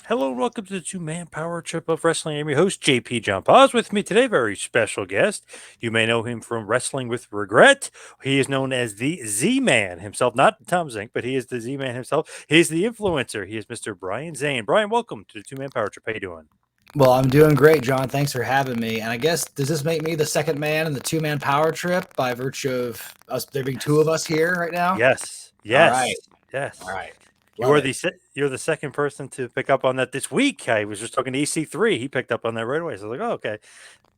Hello, and welcome to the two-man power trip of wrestling. I'm your host, JP John Paz. With me today, very special guest. You may know him from Wrestling with Regret. He is known as the Z-Man himself, not Tom Zink, but he is the Z-Man himself. He's the influencer. He is Mr. Brian Zane. Brian, welcome to the two-man power trip. How you doing? Well, I'm doing great, John. Thanks for having me. And I guess, does this make me the second man in the two-man power trip by virtue of us there being two of us here right now? Yes, All right. yes, All yes. right. You Love are it. you're the second person to pick up on that this week. I was just talking to EC3. He picked up on that right away. So I was like, oh, okay.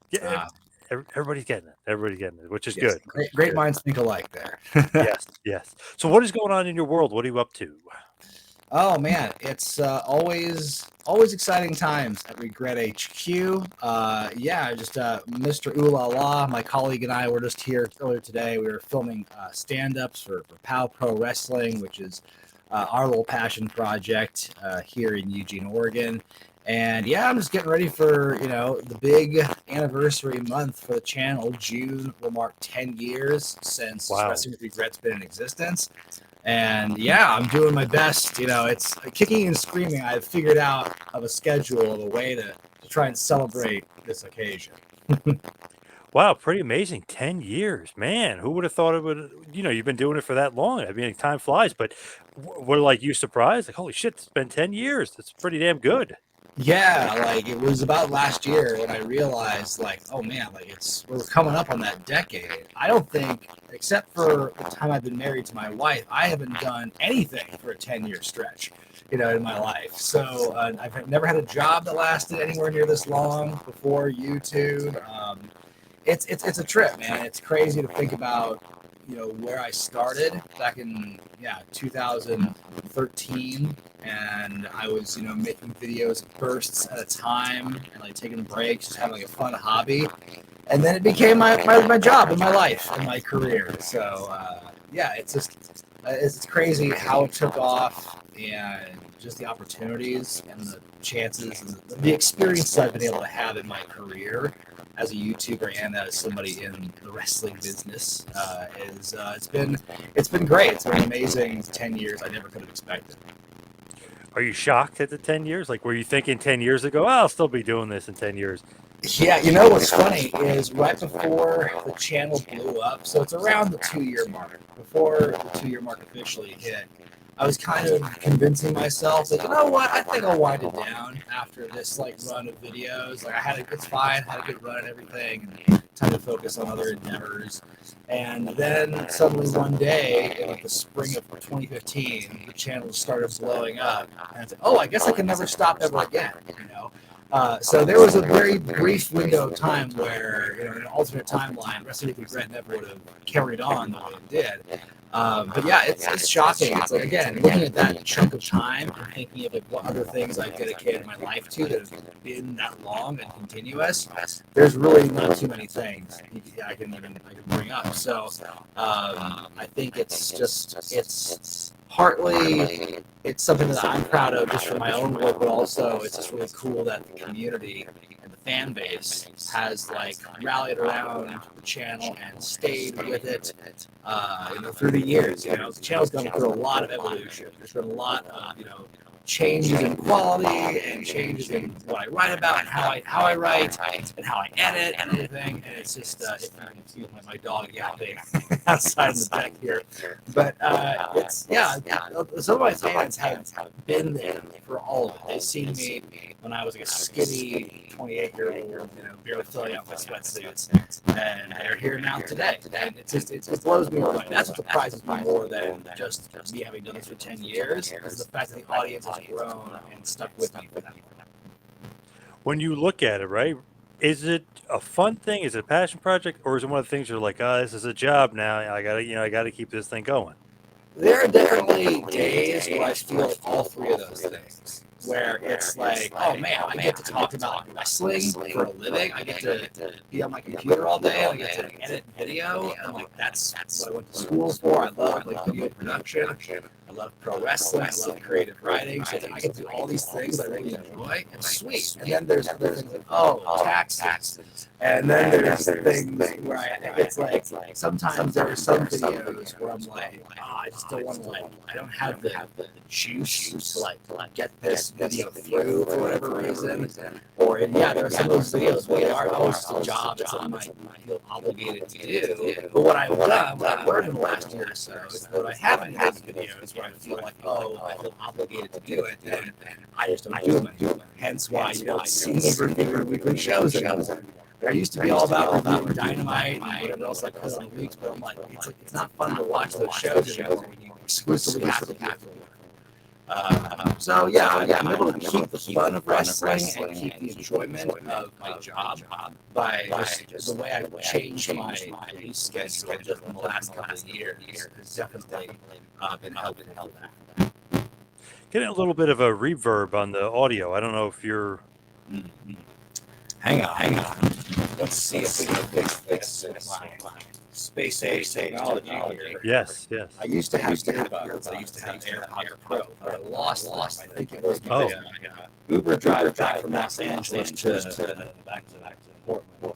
Yeah, Uh, everybody's getting it. Everybody's getting it, which is yes. good. Which Great, is great good. minds think alike there. Yes, yes. So what is going on in your world? What are you up to? Oh man, it's always exciting times at Regret HQ. Yeah, just Mr. Ooh La La, my colleague and I were just here earlier today. We were filming stand-ups for POW Pro Wrestling, which is our little passion project here in Eugene, Oregon. And yeah, I'm just getting ready for the big anniversary month for the channel. June will mark 10 years since Wow. Wrestling with Regret's been in existence. And yeah, I'm doing my best. It's kicking and screaming. I've figured out of a schedule of a way to try and celebrate this occasion. Wow, pretty amazing. 10 years. Man, who would have thought it would, you've been doing it for that long. I mean, time flies, but were like you surprised? Like, holy shit, it's been 10 years. That's pretty damn good. Yeah, like it was about last year when I realized, like, oh man, like we're coming up on that decade. I don't think, except for the time I've been married to my wife, I haven't done anything for a 10-year stretch, in my life. So I've never had a job that lasted anywhere near this long before YouTube. It's a trip, man. It's crazy to think about, where I started back in 2013, and I was making videos in bursts at a time and like taking breaks, just having like a fun hobby, and then it became my job and my life and my career. So yeah, it's just it's crazy how it took off and just the opportunities and the chances and the experiences I've been able to have in my career as a YouTuber and as somebody in the wrestling business is it's been great. It's been an amazing 10 years. I never could have expected. Are you shocked at the 10 years? Like, were you thinking 10 years ago, oh, I'll still be doing this in 10 years? Yeah, what's funny is right before the channel blew up, so it's around the 2 year mark. Before the 2 year mark officially hit, I was kind of convincing myself that, you know what, I think I'll wind it down after this like run of videos. Like it's fine, had a good run and everything, and time to focus on other endeavors. And then suddenly one day, in like the spring of 2015, the channel started blowing up, and I said, oh, I guess I can never stop ever again. So there was a very brief window of time where, in an alternate timeline, Wrestling with Regret never would have carried on the way it did. But yeah, it's shocking. It's like, again, looking at that chunk of time and thinking of like what other things I've dedicated my life to that have been that long and continuous. There's really not too many things I can bring up. So I think it's partly it's something that I'm proud of just for my own work, but also it's just really cool that the community and the fan base has like rallied around the channel and stayed with it, through the years. The channel's gone through a lot of evolution. There's been a lot of changes in quality and changes in what I write about and how I write and how I edit and everything. And it's just excuse my dog yapping outside the deck here. But it's some of my fans have been there for all of it. They've seen me when I was like a skinny 28-year-old, barely filling out my sweatsuits, and they're here now today. And it blows me away. That's what surprises me more than just me having done this for 10 years, is the fact that the audience has grown and stuck with me for that long. When you look at it, right? Is it a fun thing? Is it a passion project? Or is it one of the things you're like, oh, this is a job now. I gotta keep this thing going. There are definitely days where I feel all three of those things. Where it's like, oh man, I get to talk about wrestling for a living. I get to be on my computer all day. I get to edit video, and like that's what I went to school for. I love like video production. I love pro wrestling. I love creative writing. So I get to do all these things I really enjoy. And sweet. And then there's other things like, taxes. And then there's things where it's like sometimes there are some videos where I'm like, I just don't want to I don't have the juice to get this video through for whatever reason. Or there are some of those videos where they are almost a job that I might feel obligated to do. But what I've done, what I've learned in the last year or so, is that I haven't had videos where I feel like, I feel obligated to do it, and I just don't do them. Hence why you don't see me reviewing weekly shows anymore. There used to be all about reviewing Dynamite and whatever else like this on weeks, but I'm like, it's not fun to watch those shows anymore when you exclusively have to do it. So I'm able to keep the fun of wrestling and keep the enjoyment of my job by just the way I've changed my release schedule just in the last couple of years. It's definitely been helping that. Getting a little bit of a reverb on the audio. I don't know if you're. Hang on. Let's see if we can fix my space age technology here. Yes. I used to have earbuds. I used to have AirPods Pro, but I lost. I think it was Uber drive back from Los Angeles to back to Portland.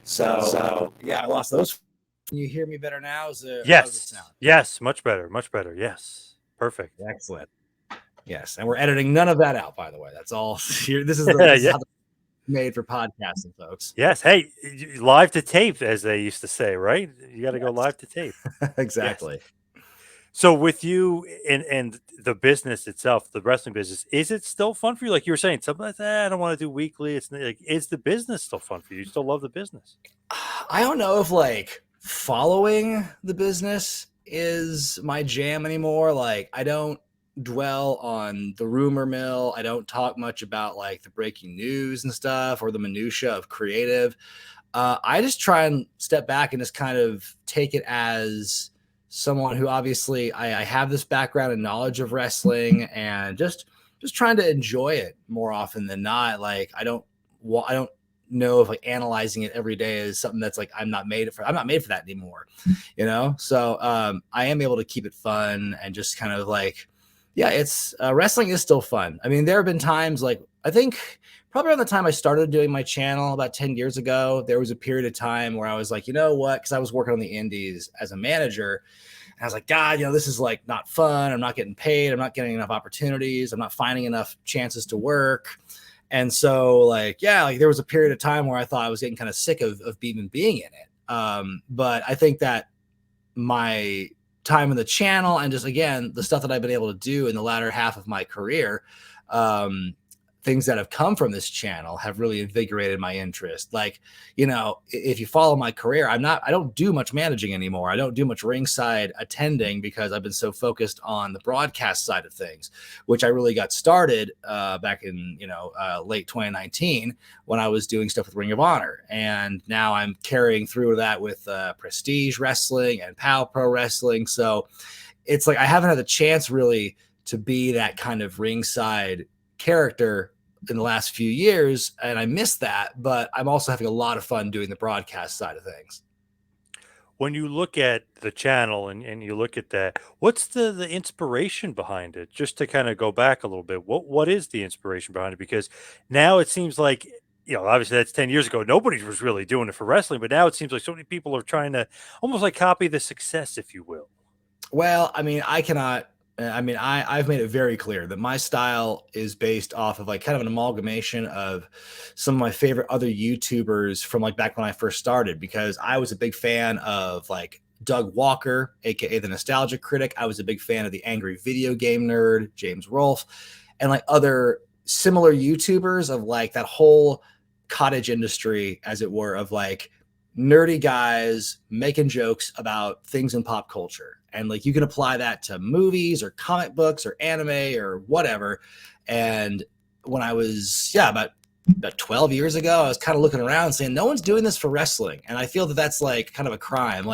So I lost those. Can you hear me better now? Yes, much better. Yes, perfect. Excellent. Yes, and we're editing none of that out, by the way. That's all here. This is how it's made for podcasting, folks. Yes. Hey, live to tape, as they used to say, right? You got to go live to tape. Exactly. Yes. So with you and the business itself, the wrestling business, is it still fun for you? Like you were saying, sometimes I don't want to do weekly. It's like, is the business still fun for you? You still love the business? I don't know if following the business is my jam anymore. I don't dwell on the rumor mill. I don't talk much about the breaking news and stuff or the minutia of creative. I just try and step back and just kind of take it as someone who obviously I have this background and knowledge of wrestling and just trying to enjoy it more often than not. I don't know if analyzing it every day is something that's I'm not made for that anymore, So I am able to keep it fun and just kind of it's wrestling is still fun. I mean, there have been times I think probably around the time I started doing my channel about 10 years ago, there was a period of time where I was like, you know what? Because I was working on the indies as a manager. And I was like, God, this is not fun. I'm not getting paid. I'm not getting enough opportunities. I'm not finding enough chances to work. And so there was a period of time where I thought I was getting kind of sick of even being in it. But I think that my time in the channel and just, again, the stuff that I've been able to do in the latter half of my career, things that have come from this channel have really invigorated my interest. If you follow my career, I don't do much managing anymore. I don't do much ringside attending because I've been so focused on the broadcast side of things, which I really got started back in, late 2019 when I was doing stuff with Ring of Honor. And now I'm carrying through that with Prestige Wrestling and PAL Pro Wrestling. So it's I haven't had the chance really to be that kind of ringside character in the last few years, and I miss that, but I'm also having a lot of fun doing the broadcast side of things. When you look at the channel and you look at that, what's the inspiration behind it? Just to kind of go back a little bit, what is the inspiration behind it? Because now it seems like, obviously that's 10 years ago, nobody was really doing it for wrestling, but now it seems like so many people are trying to almost copy the success, if you will. Well, I mean, I've made it very clear that my style is based off of kind of an amalgamation of some of my favorite other YouTubers from back when I first started, because I was a big fan of Doug Walker, aka the Nostalgia Critic. I was a big fan of the Angry Video Game Nerd, James Rolfe, and other similar YouTubers of that whole cottage industry, as it were, of nerdy guys making jokes about things in pop culture. And you can apply that to movies or comic books or anime or whatever. And when I was, about 12 years ago, I was kind of looking around saying, no one's doing this for wrestling. And I feel that that's kind of a crime.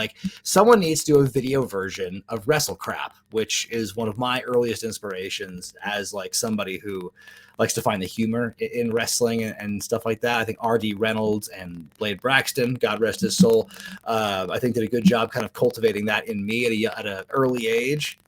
Someone needs to do a video version of Wrestle Crap, which is one of my earliest inspirations as somebody who likes to find the humor in wrestling and stuff like that. I think R.D. Reynolds and Blade Braxton, God rest his soul, I think did a good job kind of cultivating that in me at an early age,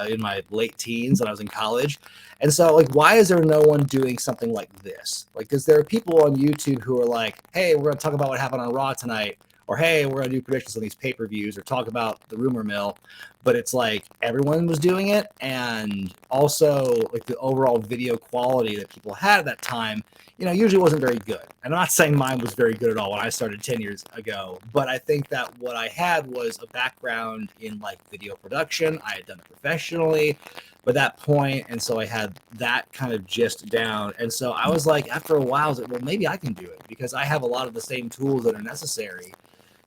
in my late teens when I was in college. And so, like, why is there no one doing something like this? Like, because there are people on YouTube who are like, hey, we're going to talk about what happened on Raw tonight, or hey, we're going to do predictions on these pay-per-views, or talk about the rumor mill. But it's like everyone was doing it, and also like the overall video quality that people had at that time, usually wasn't very good. And I'm not saying mine was very good at all when I started 10 years ago, but I think that what I had was a background in like video production. I had done it professionally by that point, and so I had that kind of gist down. And so I was like, after a while, I was like, well, maybe I can do it because I have a lot of the same tools that are necessary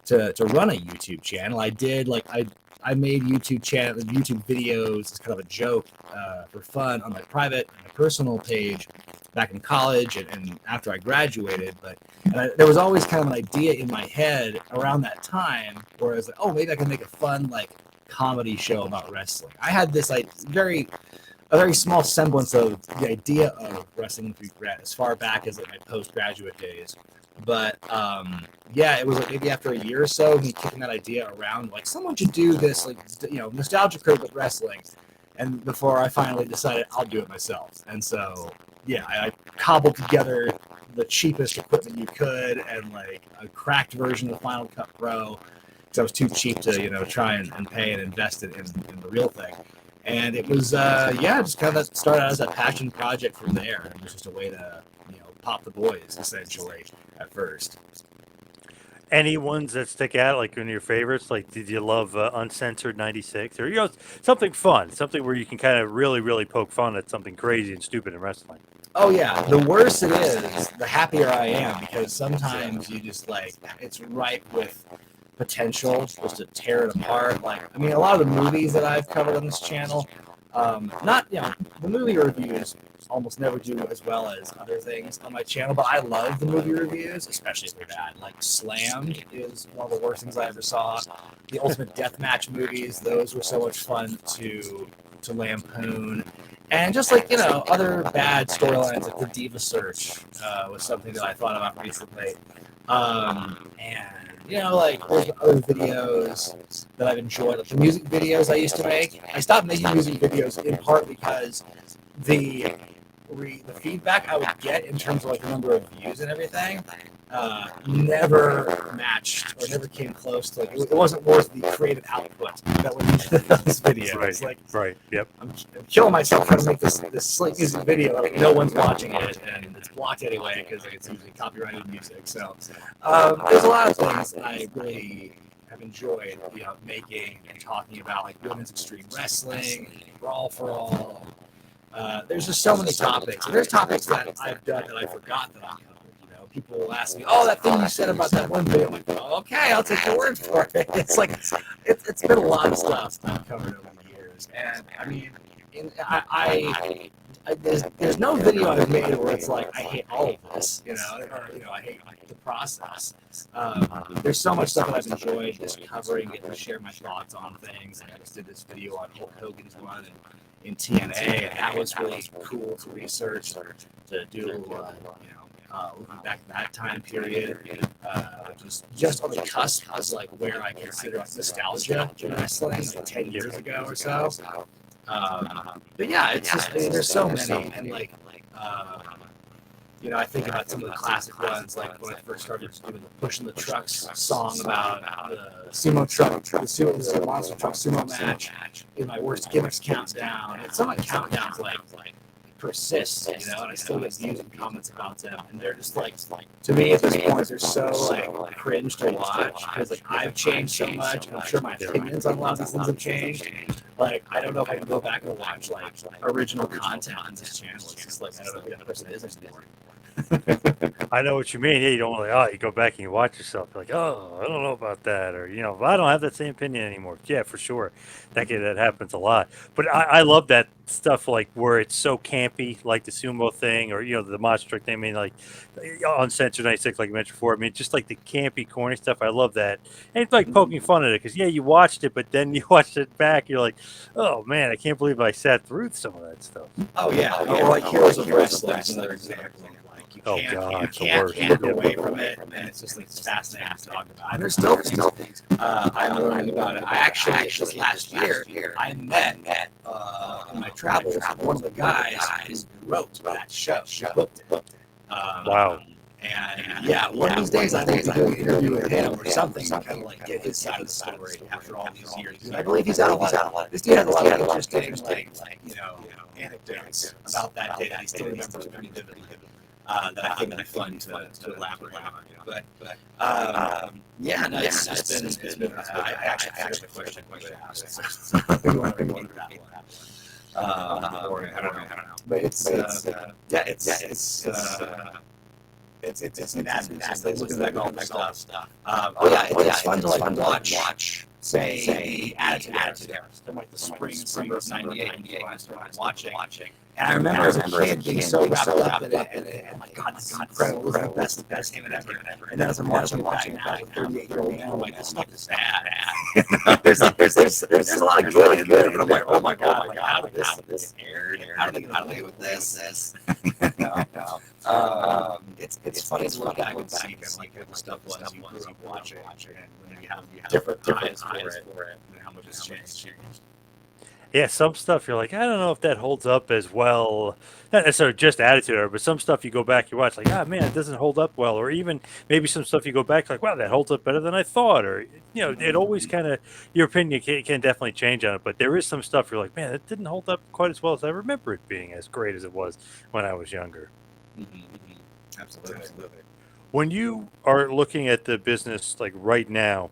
to run a YouTube channel. I made YouTube videos as kind of a joke for fun on my private and my personal page back in college and after I graduated. But there was always kind of an idea in my head around that time where I was like, oh, maybe I can make a fun like comedy show about wrestling. I had this like a very small semblance of the idea of wrestling with regret as far back as like my postgraduate days. But yeah, it was like maybe after a year or so, me kicking that idea around, like someone should do this, like nostalgia curve with wrestling. And before I finally decided I'll do it myself. And so yeah, I cobbled together the cheapest equipment you could and like a cracked version of the Final Cut Pro because I was too cheap to try and pay and invest it in the real thing. And it was just kind of started out as a passion project from there. It was just a way to pop the boys essentially at first. Any ones that stick out, like one of your favorites? Like, did you love Uncensored '96, or something fun, something where you can kind of really, really poke fun at something crazy and stupid in wrestling? Oh yeah, the worse it is, the happier I am because sometimes you just like it's ripe with potential just to tear it apart. Like, I mean, a lot of the movies that I've covered on this channel, not the movie reviews almost never do as well as other things on my channel, but I love the movie reviews, especially if they're bad. Like Slammed is one of the worst things I ever saw. The Ultimate Deathmatch movies, those were so much fun to lampoon. And just like, other bad storylines, like the Diva Search was something that I thought about recently. And like there's other videos that I've enjoyed, like the music videos I used to make. I stopped making music videos in part because the feedback I would get in terms of like the number of views and everything never matched or never came close to like it wasn't worth the creative output that went into those videos. Right. Like, Right. Yep. I'm killing myself trying to make this slick music video. Like, no one's watching it, and it's blocked anyway because like, it's usually copyrighted music. So there's a lot of things I really have enjoyed, making and talking about, like women's extreme wrestling, Brawl for All. There's just so many topics. And there's topics that I've done that I forgot that I covered. People will ask me, "Oh, that thing you said about that one video." I'm like, "Oh, okay, I'll take your word for it." It's like it's been a lot of stuff I've covered over the years, and I mean, there's no video I've made where it's like I hate all of this, or I hate the process. There's so much stuff that I've enjoyed just covering, getting to share my thoughts on things. And I just did this video on Hulk Hogan's run in TNA, and that was really cool to research, to do, looking back at that time period, just on the cusp was like where I consider nostalgia in wrestling, like 10 years ago or so. But yeah, it's just, there's so many, and like, I think about some of the classic ones, like when I first started doing the Pushing the Trucks song about the sumo truck, the monster truck sumo match in my worst gimmicks countdown. And some of my countdowns like persist, and I still get views and comments about them, and they're just like to me at this point they're so like cringe to watch because like I've changed so much, and I'm sure my opinions on a lot of these things have changed. Like I don't know if I can go back and watch like original content on this channel. It's just like I don't know who that person is anymore. I know what you mean. Yeah, you don't you go back and you watch yourself, you're like, oh, I don't know about that, or I don't have that same opinion anymore. Yeah, for sure, that happens a lot. But I love that stuff, like where it's so campy, like the sumo thing, or the monster truck thing. I mean, like Uncensored '96, like you mentioned before. I mean, just like the campy, corny stuff. I love that, and it's like poking fun at it because you watched it, but then you watched it back, you're like, Oh man, I can't believe I sat through some of that stuff. Oh yeah, or like Heroes of Wrestling. That's another example. Like you Oh can't God, you it's the can't worst. can't Yep. go away from it, and it's just like it's fascinating to talk about. And there's still things I learned about it. I actually just last year I met in my travels one of the guys who wrote that show. She booked it. Wow. And yeah, one of these days I think to do an interview with him or something to kind of like get his side of the story after all these years. Because I believe he's got a lot of this dude has a lot of interesting anecdotes about that day that he still remembers pretty vividly. That I think would be fun to elaborate on. But yeah, no, it's been. I actually finished the question to ask. So we want to go into that one. Or I don't know. But it's look at that golf stuff. Oh yeah, it's fun to watch. Say attitude era, like the spring of '98 when I started watching. And I remember as a kid being so wrapped up in it, and my God, this is incredible. This is the best game ever. And then as I'm watching now, 38-year-old man, I'm like, this stuff is bad. There's a lot of good in it, but I'm like, oh my God, like, how did this air? How did they get with this? It's funny to look back and see like what the stuff was you grew up watching, and when you have different eyes for it, and how much has changed. Yeah, some stuff you're like, I don't know if that holds up as well. Not necessarily just attitude era, but some stuff you go back, you watch, like, ah, man, it doesn't hold up well. Or even maybe some stuff you go back, like, wow, that holds up better than I thought. Or, it always kind of, your opinion can definitely change on it. But there is some stuff you're like, man, it didn't hold up quite as well as I remember it being as great as it was when I was younger. Absolutely. When you are looking at the business like right now,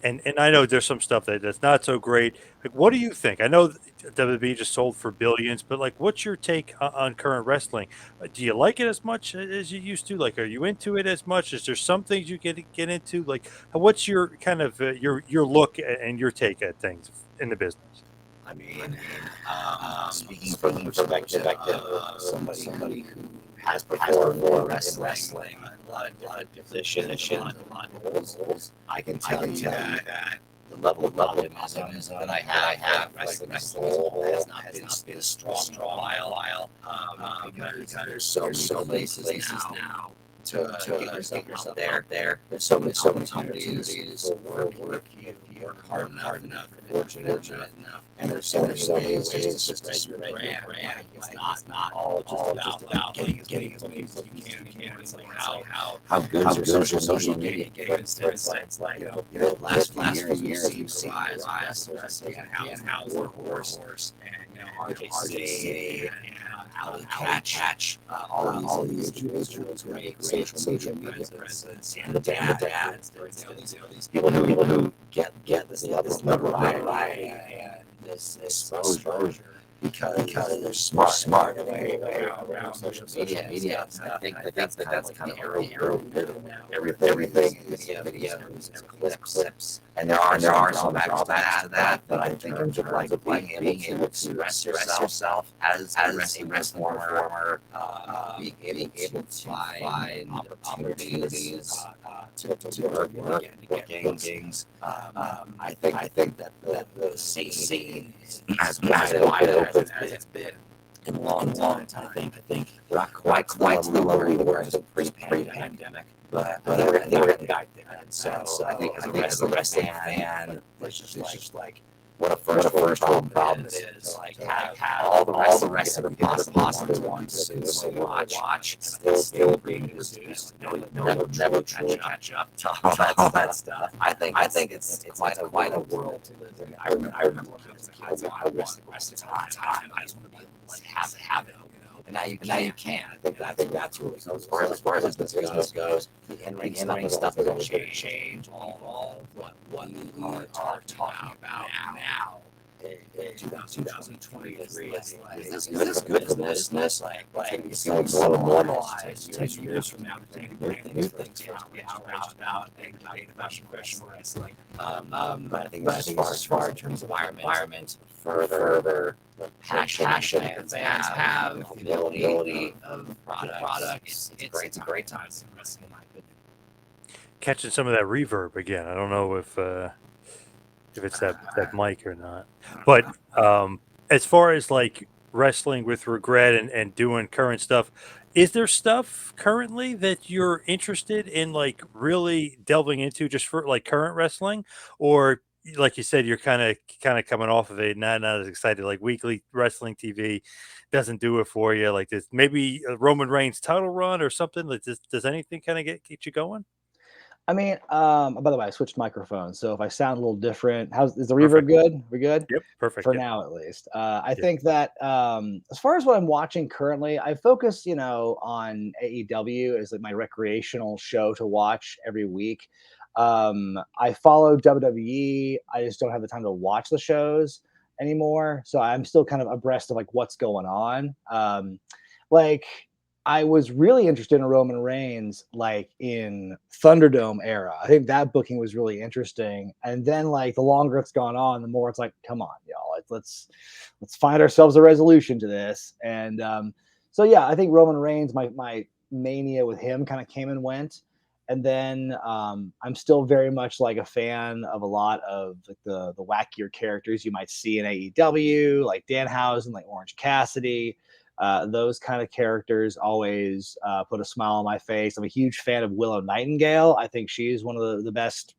and I know there's some stuff that's not so great. Like, what do you think? I know WWE just sold for billions, but like, what's your take on current wrestling? Do you like it as much as you used to? Like, are you into it as much? Is there some things you get into? Like, what's your kind of your look and your take at things in the business? I mean, speaking from the perspective of somebody who has performed in wrestling, a lot of positions, a lot of roles, I can tell you that the level of optimism that I have wrestling as a whole has not been strong for a while. Because there's so many places now to get yourself out there. There's so many opportunities for work. You work hard enough, fortunate enough, and there's so many ways to spread your brand. It's not all just about getting as many people as you can. It's like how good is your social media game? It's like last few years you've seen the rise of wrestling and how Warhorse and RJC and Ali Catch, all these individuals, great social media presence, and the dads, these people who get this level of notoriety and this exposure because they're smart around social media. I think that's kind of arrow now. Everything is videos and clips, and there are some drawbacks to that. But I think in terms of like being able to express yourself as a wrestling performer, being able to find opportunities to work and get bookings. I think that the scene as wide open as it's been in a long time. I think we're not quite to the level we were in the pre-pandemic, but we're getting back there. And so I think as a wrestling fan, it's just like what a first world problem it is. Like have all the rest of the possible ones to watch, still being produced. Never truly catch up to all that stuff. I think it's quite a world to live in. I remember when I was a kid, I wanted the rest of the time. I just want to be able to like have it. And now you can. I think that's really cool. As far as business goes, the in-ring stuff is going to change. All what we are talking about now in 2023 is good for business. Like it's going to normalize 10 years from now. New things about professional wrestling. But I think as far in terms of environment, further passion fans have, the ability of products. It's a great time to wrestling, in my opinion. Catching some of that reverb again. I don't know if if it's that mic or not. But as far as like wrestling with regret and doing current stuff, is there stuff currently that you're interested in like really delving into just for like current wrestling, or like you said, you're kind of coming off of it, not as excited. Like weekly wrestling TV doesn't do it for you. Like this, maybe a Roman Reigns title run or something. Like does anything kind of get you going? I mean, by the way, I switched microphones, so if I sound a little different, how's is the reverb Perfect. good? We're good Yep. Perfect. for Yep. now, at least. I Yep. think that as far as what I'm watching currently, I focus, on AEW as like my recreational show to watch every week. I follow WWE. I just don't have the time to watch the shows anymore, so I'm still kind of abreast of like what's going on. Like I was really interested in Roman Reigns, like in Thunderdome era. I think that booking was really interesting. And then, like the longer it's gone on, the more it's like, come on, y'all, let's find ourselves a resolution to this. And so, yeah, I think Roman Reigns, my mania with him, kind of came and went. And then I'm still very much like a fan of a lot of like the wackier characters you might see in AEW, like Danhausen, like Orange Cassidy. Those kind of characters always put a smile on my face. I'm a huge fan of Willow Nightingale. I think she's one of the best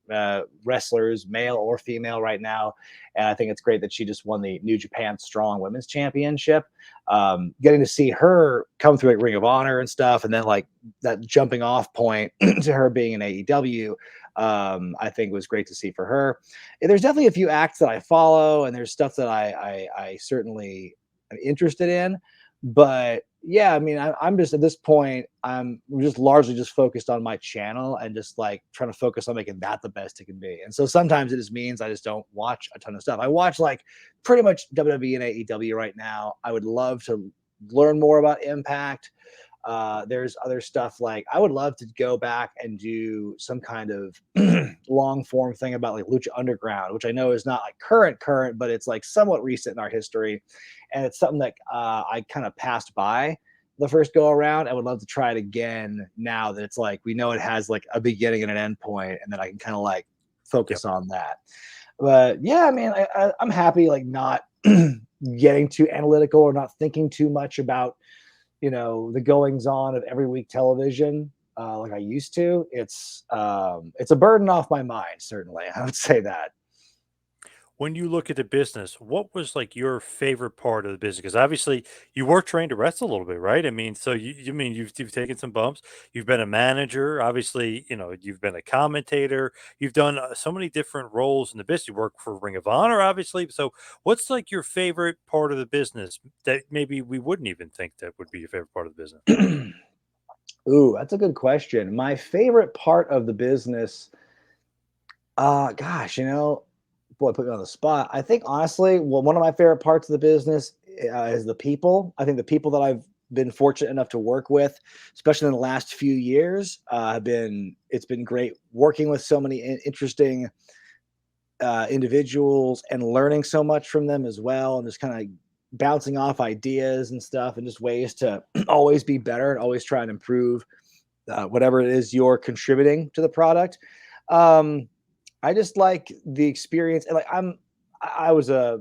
wrestlers, male or female, right now. And I think it's great that she just won the New Japan Strong Women's Championship. Getting to see her come through like Ring of Honor and stuff, and then like that jumping off point to her being in AEW, I think was great to see for her. And there's definitely a few acts that I follow, and there's stuff that I certainly am interested in. But yeah, I mean, I'm just at this point, I'm just largely just focused on my channel and just like trying to focus on making that the best it can be. And so sometimes it just means I just don't watch a ton of stuff. I watch like pretty much WWE and AEW right now. I would love to learn more about Impact. There's other stuff like I would love to go back and do some kind of long form thing about like Lucha Underground, which I know is not like current, but it's like somewhat recent in our history, and it's something that I kind of passed by the first go around. I would love to try it again now that it's like we know it has like a beginning and an end point, and then I can kind of like Yep. focus on that. But yeah, I mean, I'm happy like not getting too analytical or not thinking too much about the goings on of every week television like I used to. It's a burden off my mind, certainly. I would say that. When you look at the business, what was like your favorite part of the business? Because obviously you were trained to wrestle a little bit, right? I mean, so you mean you've taken some bumps. You've been a manager, obviously. You've been a commentator. You've done so many different roles in the business. You work for Ring of Honor, obviously. So, what's like your favorite part of the business that maybe we wouldn't even think that would be your favorite part of the business? Ooh, that's a good question. My favorite part of the business, gosh, boy, put me on the spot. I think honestly, well, one of my favorite parts of the business is the people. I think the people that I've been fortunate enough to work with, especially in the last few years, it's been great working with so many interesting individuals and learning so much from them as well, and just kind of bouncing off ideas and stuff, and just ways to always be better and always try and improve whatever it is you're contributing to the product. Um, I just like the experience, and like I was I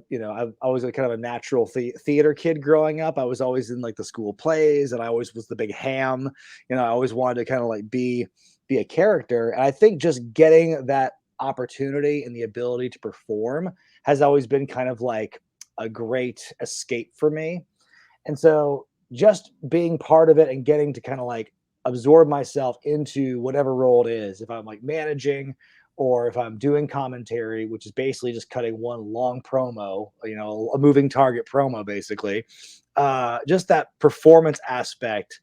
was a kind of a natural theater kid growing up. I was always in like the school plays, and I always was the big ham. I always wanted to kind of like be a character, and I think just getting that opportunity and the ability to perform has always been kind of like a great escape for me. And so just being part of it and getting to kind of like absorb myself into whatever role it is, if I'm like managing or if I'm doing commentary, which is basically just cutting one long promo, a moving target promo, basically, just that performance aspect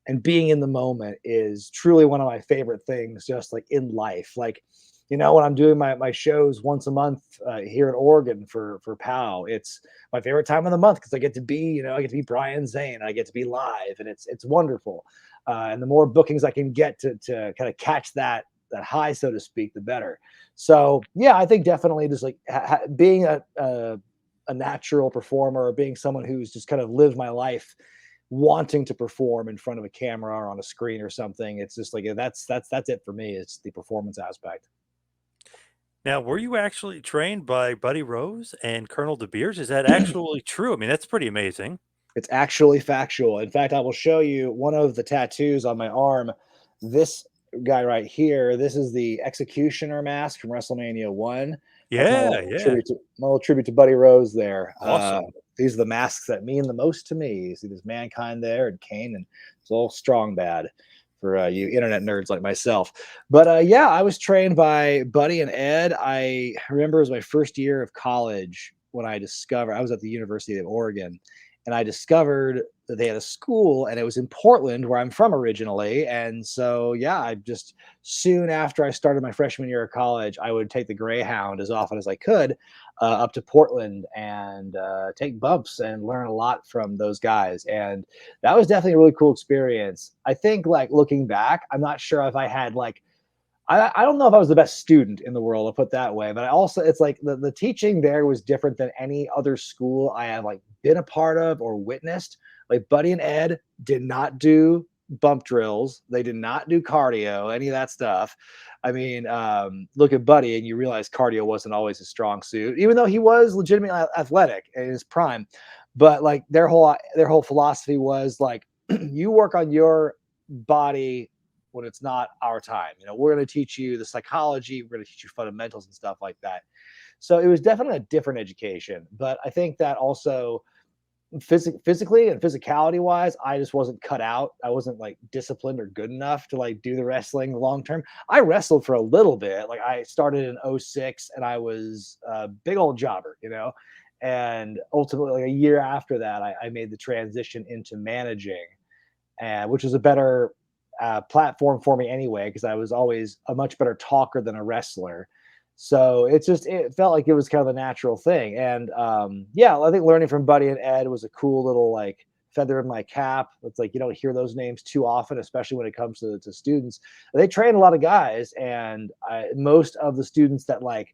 and being in the moment is truly one of my favorite things just like in life. Like, when I'm doing my shows once a month here in Oregon for POW, it's my favorite time of the month because I get to be, I get to be Brian Zane. I get to be live, and it's wonderful. And the more bookings I can get to kind of catch that high, so to speak, the better. So yeah, I think definitely just like being a natural performer, or being someone who's just kind of lived my life wanting to perform in front of a camera or on a screen or something. It's just like that's it for me. It's the performance aspect. Now, were you actually trained by Buddy Rose and Colonel De Beers? Is that actually true? I mean, that's pretty amazing. It's actually factual. In fact, I will show you one of the tattoos on my arm. This guy right here, this is the Executioner mask from WrestleMania 1. That's Yeah, yeah. my little tribute to Buddy Rose there. Awesome. These are the masks that mean the most to me. You see this Mankind there and Kane and it's all strong bad for you internet nerds like myself. But yeah, I was trained by Buddy and Ed. I remember it was my first year of college when I discovered I was at the University of Oregon and I discovered that they had a school and it was in Portland where I'm from originally. And so, yeah, I just soon after I started my freshman year of college, I would take the Greyhound as often as I could up to Portland and take bumps and learn a lot from those guys. And that was definitely a really cool experience. I think, like, looking back, I'm not sure if I had like I don't know if I was the best student in the world, I'll put that way, but I also it's like the teaching there was different than any other school I have like been a part of or witnessed. Like Buddy and Ed did not do bump drills. They did not do cardio, any of that stuff. I mean, look at Buddy and you realize cardio wasn't always his strong suit, even though he was legitimately athletic in his prime. But like their whole philosophy was like you work on your body when it's not our time. You know, we're going to teach you the psychology, we're going to teach you fundamentals and stuff like that. So it was definitely a different education, but I think that also physically and physicality wise, I just wasn't cut out. I wasn't like disciplined or good enough to like do the wrestling long term. I wrestled for a little bit. Like I started in '06 and I was a big old jobber, you know. And ultimately, like a year after that, I made the transition into managing, and which was a better platform for me anyway, because I was always a much better talker than a wrestler. So it felt like it was kind of a natural thing. And yeah, I think learning from Buddy and Ed was a cool little like feather in my cap. It's like you don't hear those names too often, especially when it comes to students. They train a lot of guys, and most of the students that like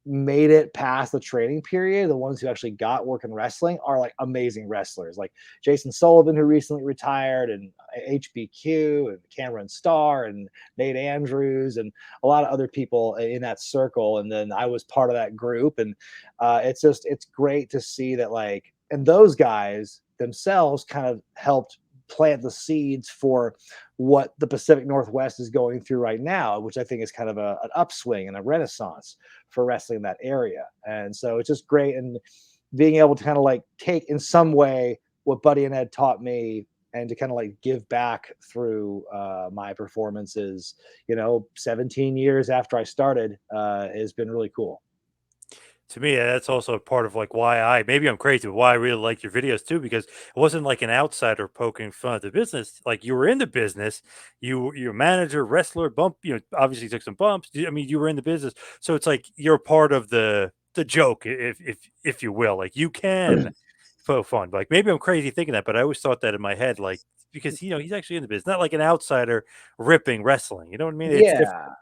made it past the training period, the ones who actually got work in wrestling are like amazing wrestlers. Like Jason Sullivan, who recently retired, and HBQ, and Cameron Starr, and Nate Andrews, and a lot of other people in that circle. And then I was part of that group, and it's great to see that like, and those guys themselves kind of helped plant the seeds for what the Pacific Northwest is going through right now, which I think is kind of an upswing and a renaissance for wrestling in that area. And so it's just great. And being able to kind of like take in some way what Buddy and Ed taught me and to kind of like give back through my performances, 17 years after I started has been really cool. To me, that's also a part of like why maybe I'm crazy, but why I really like your videos too, because it wasn't like an outsider poking fun at the business. Like you were in the business, you're a manager, wrestler, bump, obviously took some bumps. I mean, you were in the business. So it's like you're part of the joke, if you will. Like you can poke fun. Like maybe I'm crazy thinking that, but I always thought that in my head, like because he's actually in the business, not like an outsider ripping wrestling. You know what I mean? It's different. Yeah.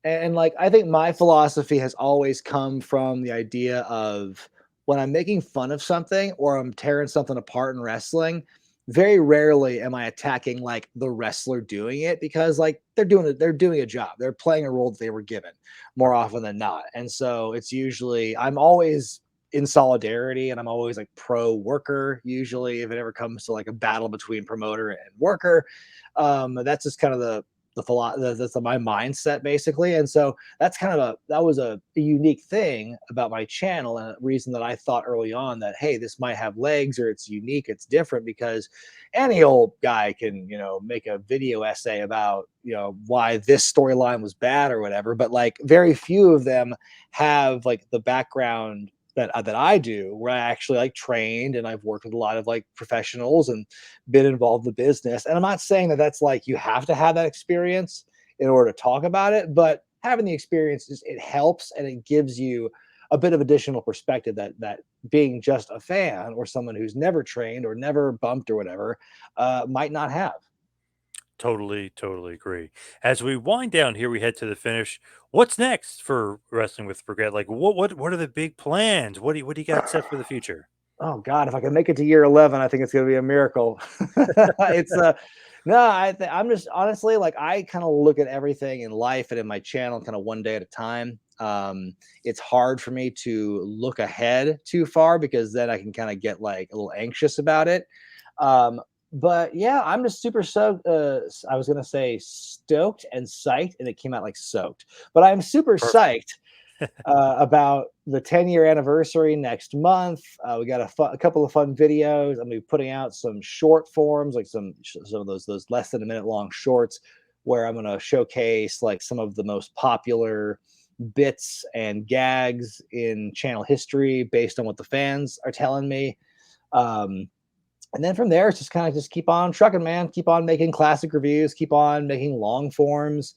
And like I think my philosophy has always come from the idea of when I'm making fun of something or I'm tearing something apart in wrestling, very rarely am I attacking like the wrestler doing it because like they're doing a job. They're playing a role that they were given more often than not. And so it's usually I'm always in solidarity and I'm always like pro worker usually if it ever comes to like a battle between promoter and worker. That's just kind of that's my mindset basically. And so that was a unique thing about my channel and a reason that I thought early on that hey, this might have legs or it's unique, it's different because any old guy can make a video essay about why this storyline was bad or whatever, but like very few of them have like the background that I do, where I actually like trained and I've worked with a lot of like professionals and been involved in the business. And I'm not saying that that's like you have to have that experience in order to talk about it, but having the experience it helps and it gives you a bit of additional perspective that being just a fan or someone who's never trained or never bumped or whatever might not have. Totally, totally agree. As we wind down here, we head to the finish. What's next for Wrestling with Regret? Like, what are the big plans? What do you got set for the future? Oh God, if I can make it to year 11, I think it's going to be a miracle. It's no, I'm just honestly like I kind of look at everything in life and in my channel kind of one day at a time. It's hard for me to look ahead too far because then I can kind of get like a little anxious about it. Um, but yeah, I'm just super soaked. I was gonna say stoked and psyched, and it came out like soaked. But I'm super Perfect. psyched about the 10-year anniversary next month. We got a couple of fun videos. I'm gonna be putting out some short forms, like some of those less than a minute long shorts, where I'm gonna showcase like some of the most popular bits and gags in channel history based on what the fans are telling me. Um, and then from there, it's just kind of just keep on trucking, man. Keep on making classic reviews. Keep on making long forms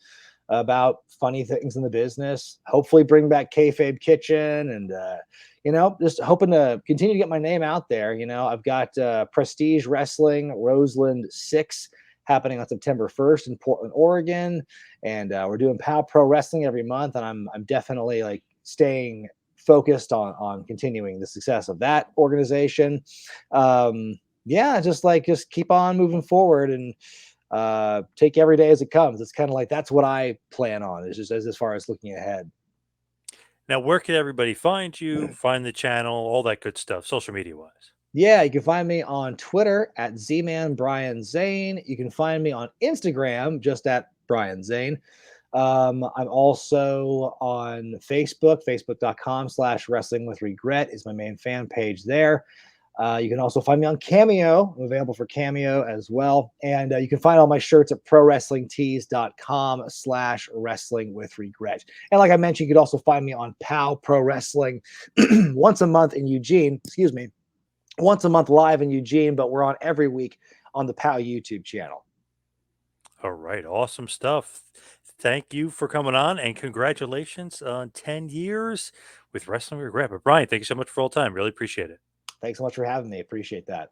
about funny things in the business. Hopefully, bring back Kayfabe Kitchen, and just hoping to continue to get my name out there. I've got Prestige Wrestling Roseland 6 happening on September 1st in Portland, Oregon, and we're doing POW Pro Wrestling every month, and I'm definitely like staying focused on continuing the success of that organization. Yeah, just keep on moving forward and take every day as it comes. It's kind of like that's what I plan on. Is just as far as looking ahead. Now, where can everybody find you, find the channel, all that good stuff, social media wise? Yeah, you can find me on Twitter at ZmanBrianZane. You can find me on Instagram just at Brian Zane. I'm also on Facebook, facebook.com/wrestling with regret is my main fan page there. You can also find me on Cameo. I'm available for Cameo as well. And you can find all my shirts at prowrestlingtees.com/wrestling with regret. And like I mentioned, you could also find me on POW Pro Wrestling once a month in Eugene, excuse me, once a month live in Eugene, but we're on every week on the POW YouTube channel. All right, awesome stuff. Thank you for coming on and congratulations on 10 years with Wrestling with Regret. But Brian, thank you so much for all the time. Really appreciate it. Thanks so much for having me. Appreciate that.